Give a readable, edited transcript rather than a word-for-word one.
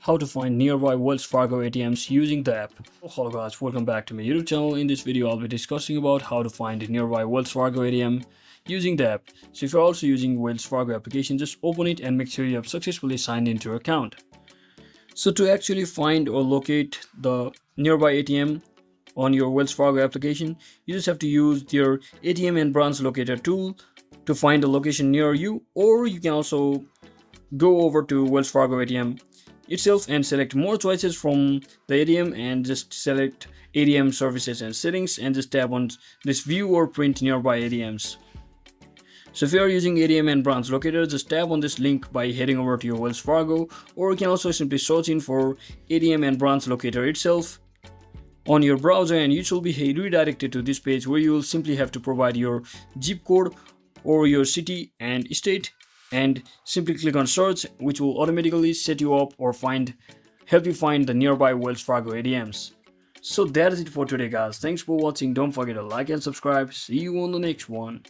how to find nearby Wells Fargo ATMs using the app. Hello guys, welcome back to my YouTube channel. In this video, I'll be discussing about how to find a nearby Wells Fargo ATM using the app. So if you're also using Wells Fargo application, just open it and make sure you have successfully signed into your account. So to actually find or locate the nearby ATM on your Wells Fargo application, you just have to use your ATM and branch locator tool to find a location near you, or you can also go over to Wells Fargo ATM itself and select more choices from the ATM and just select ATM services and settings and just tap on this view or print nearby ATMs. So if you are using ATM and branch locator, just tap on this link by heading over to your Wells Fargo, or you can also simply search in for ATM and branch locator itself on your browser, and you should be redirected to this page where you will simply have to provide your zip code or your city and state and simply click on search, which will automatically set you up or help you find the nearby Wells Fargo ATMs. So that is it for today guys. Thanks for watching. Don't forget to like and subscribe. See you on the next one.